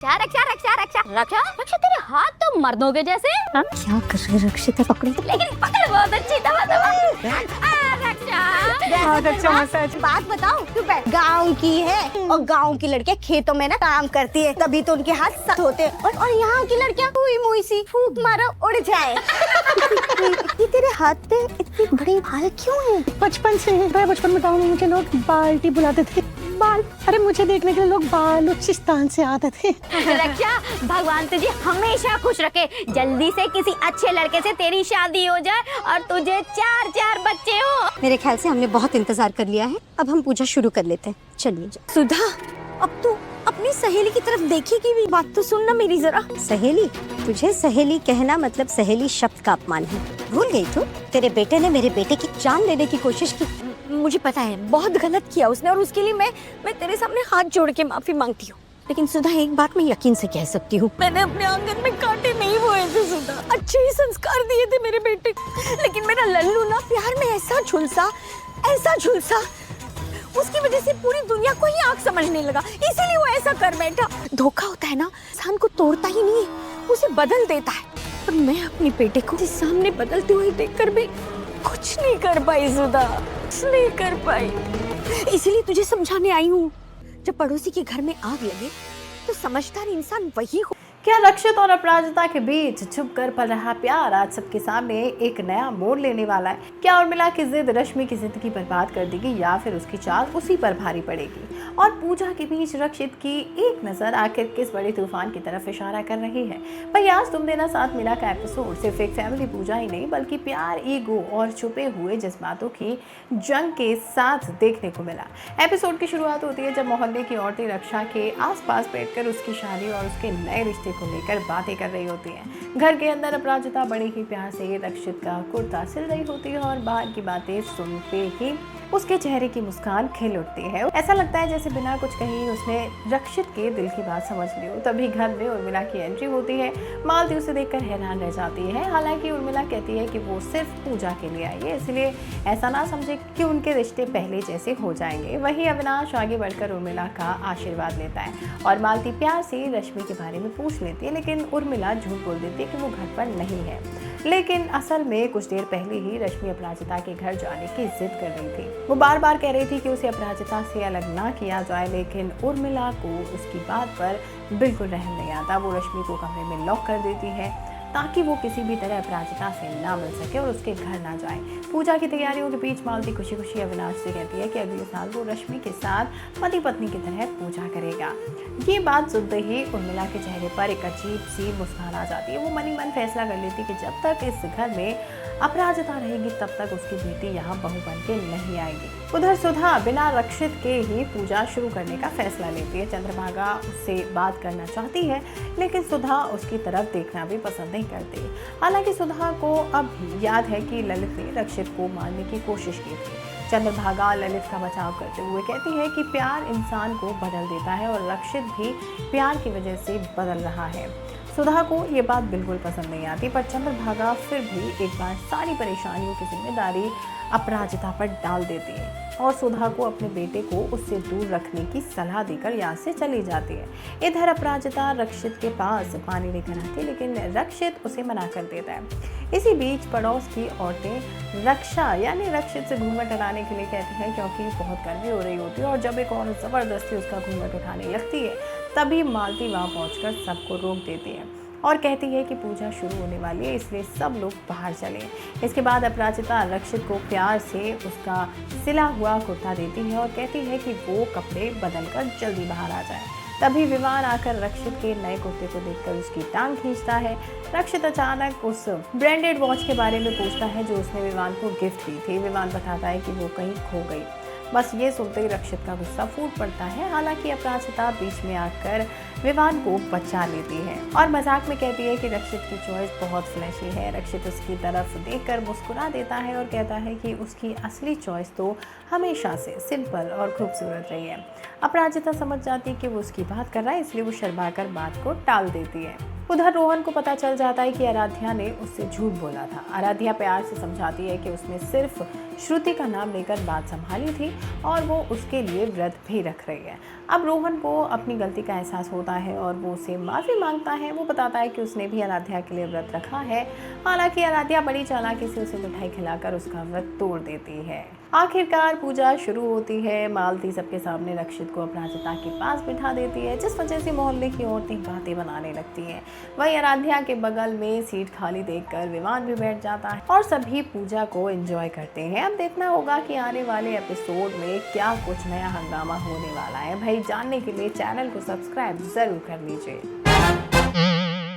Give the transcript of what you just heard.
रक्षा रक्षा रक्षा रक्षा रक्षा तेरे हाथ तो मर्दों के जैसे। क्या कर रहे रक्षिता? पकड़ो तो। लेकिन पकड़ बहुत अच्छी। दबा दबा रक्षा बहुत अच्छा मसाज। बात बताओ, तू गाँव की है और गाँव की लड़कियां खेतों में ना काम करती है, तभी तो उनके हाथ सख्त होते हैं। और यहाँ की लड़कियां हुई मुई सी फूंक मारो उड़ जाए। ये तेरे हाथ पे इतनी बड़ी भाल क्यों है? बचपन से बचपन में गाँव में मुझे लोग बाल्टी बुलाते थे। बाल, अरे मुझे देखने के लिए लोग बालूचिस्तान से आते थे। रक्षा भगवान तुझे हमेशा खुश रखे, जल्दी से किसी अच्छे लड़के से तेरी शादी हो जाए और तुझे 4 बच्चे हो। मेरे ख्याल से हमने बहुत इंतजार कर लिया है, अब हम पूजा शुरू कर लेते हैं। चलिए सुधा, अब तू अपनी सहेली की तरफ देखेगी भी। बात तो सुनना मेरी जरा। सहेली? तुझे सहेली कहना मतलब सहेली शब्द का अपमान है। भूल गई तू? तेरे बेटे ने मेरे बेटे की जान लेने की कोशिश की। मुझे पता है बहुत गलत किया उसने, और उसके लिए मैं तेरे सामने हाथ जोड़ के माफी मांगती हूँ। लेकिन सुधा, एक बात मैं यकीन से कह सकती हूँ, मैंने अपने आंगन में कांटे नहीं बोए थे सुधा, अच्छे ही संस्कार दिए थे मेरे बेटे। लेकिन मेरा लल्लू ना प्यार में ऐसा झुलसा, उसकी वजह से पूरी दुनिया को ही आग समझने लगा, इसीलिए वो ऐसा कर बैठा। धोखा होता है ना, इंसान को तोड़ता ही नहीं है, उसे बदल देता है। और मैं अपने बेटे को सामने बदलते हुए देखकर भी कुछ नहीं कर पाई सुधा, कुछ नहीं कर पाई। इसीलिए तुझे समझाने आई हूँ, जब पड़ोसी के घर में आग लगे तो समझदार इंसान वही हो। क्या रक्षित और अपराजिता के बीच छुपकर पल रहा प्यार आज सबके सामने एक नया मोड़ लेने वाला है? क्या उर्मिला की जिद रश्मि की जिंदगी बर्बाद कर देगी या फिर उसकी चाल उसी पर भारी पड़ेगी? और पूजा के बीच रक्षित की एक नजर आखिर किस बड़े तूफान की तरफ इशारा कर रही है? भाई आज तुम देना साथ मिला का एपिसोड सिर्फ एक फैमिली पूजा ही नहीं बल्कि प्यार, ईगो और छुपे हुए जज्बातों की जंग के साथ देखने को मिला। एपिसोड की शुरुआत होती है जब मोहल्ले की औरतें रक्षा के आसपास बैठकर उसकी शादी और उसके नए रिश्ते को लेकर बातें कर रही होती हैं। घर के अंदर अपराजिता बड़े ही प्यार से रक्षित का कुर्ता सिल रही होती है और बाहर की बातें सुनते ही उसके चेहरे की मुस्कान खिल उठती है। ऐसा लगता है जैसे बिना कुछ कही उसने रक्षित के दिल की बात समझ ली हो। तभी घर में उर्मिला की एंट्री होती है। मालती उसे देखकर हैरान रह जाती है। हालांकि उर्मिला कहती है कि वो सिर्फ पूजा के लिए आई है, इसलिए ऐसा ना समझे कि उनके रिश्ते पहले जैसे हो जाएंगे। वहीं अविनाश आगे बढ़कर उर्मिला का आशीर्वाद लेता है और मालती प्यार से रश्मि के बारे में पूछ लेती है, लेकिन उर्मिला झूठ बोल देती है कि वो घर पर नहीं है। लेकिन असल में कुछ देर पहले ही रश्मि अपराजिता के घर जाने की जिद कर रही थी। वो बार बार कह रही थी कि उसे अपराजिता से अलग ना किया जाए, लेकिन उर्मिला को उसकी बात पर बिल्कुल रहम नहीं आता। वो रश्मि को कमरे में लॉक कर देती है ताकि वो किसी भी तरह अपराजिता से ना मिल सके और उसके घर ना जाए। पूजा की तैयारियों के बीच मालती खुशी खुशी अविनाश से कहती है कि अगले साल वो रश्मि के साथ पति पत्नी की तरह पूजा करेगा। ये बात सुनते ही उर्मिला के चेहरे पर एक अजीब सी मुस्कान आ जाती है। वो मन ही मन फैसला कर लेती कि जब तक इस घर में अपराजिता रहेगी तब तक उसकी बेटी यहाँ बहू बन के नहीं आएगी। उधर सुधा बिना रक्षित के ही पूजा शुरू करने का फैसला लेती है। चंद्रभागा उससे बात करना चाहती है, लेकिन सुधा उसकी तरफ देखना भी पसंद नहीं करती। हालांकि सुधा को अब याद है कि ललित ने रक्षित को मारने की कोशिश की थी। चंद्रभागा ललित का बचाव करते हुए कहती है कि प्यार इंसान को बदल देता है और रक्षित भी प्यार की वजह से बदल रहा है। सुधा को ये बात बिल्कुल पसंद नहीं आती, पर चंद्रभागा फिर भी एक बार सारी परेशानियों की जिम्मेदारी अपराजिता पर डाल देती है और सुधा को अपने बेटे को उससे दूर रखने की सलाह देकर यहाँ से चली जाती है। इधर अपराजिता रक्षित के पास पानी लेकर आती है, लेकिन रक्षित उसे मना कर देता है। इसी बीच पड़ोस की औरतें रक्षा यानी रक्षित से घूंघट हटाने के लिए कहती हैं, क्योंकि बहुत गर्मी हो रही होती है और जब एक औरत जबरदस्ती उसका घूंघट उठाने लगती है तभी मालती वहाँ पहुंचकर सबको रोक देती है और कहती है कि पूजा शुरू होने वाली है, इसलिए सब लोग बाहर चलें। इसके बाद अपराजिता रक्षित को प्यार से उसका सिला हुआ कुर्ता देती है और कहती है कि वो कपड़े बदलकर जल्दी बाहर आ जाए। तभी विवान आकर रक्षित के नए कुर्ते को देखकर उसकी टांग खींचता है। रक्षित अचानक उस ब्रांडेड वॉच के बारे में पूछता है जो उसने विवान को गिफ्ट दी थी। विवान बताता है कि वो कहीं खो गई। बस ये सुनते ही रक्षित का गुस्सा फूट पड़ता है। हालांकि अपराजिता बीच में आकर विवान को बचा लेती है और मजाक में कहती है कि रक्षित की चॉइस बहुत फ्लैशी है। रक्षित उसकी तरफ देखकर मुस्कुरा देता है और कहता है कि उसकी असली चॉइस तो हमेशा से सिंपल और खूबसूरत रही है। अपराजिता समझ जाती है कि वो उसकी बात कर रहा है, इसलिए वो शर्मा कर बात को टाल देती है। उधर रोहन को पता चल जाता है कि आराध्या ने उससे झूठ बोला था। आराध्या प्यार से समझाती है कि उसने सिर्फ श्रुति का नाम लेकर बात संभाली थी और वो उसके लिए व्रत भी रख रही है। अब रोहन को अपनी गलती का एहसास होता है और वो उसे माफ़ी मांगता है। वो बताता है कि उसने भी आराध्या के लिए व्रत रखा है। हालांकि आराध्या बड़ी चालाकी से उसे मिठाई खिलाकर उसका व्रत तोड़ देती है। आखिरकार पूजा शुरू होती है। मालती सबके सामने रक्षित को अपराजिता के पास बिठा देती है, जिस वजह से मोहल्ले की औरतें बातें बनाने लगती हैं। वहीं आराध्या के बगल में सीट खाली देखकर विमान भी बैठ जाता है और सभी पूजा को एंजॉय करते हैं। अब देखना होगा कि आने वाले एपिसोड में क्या कुछ नया हंगामा होने वाला है। भाई जानने के लिए चैनल को सब्सक्राइब जरूर कर लीजिए।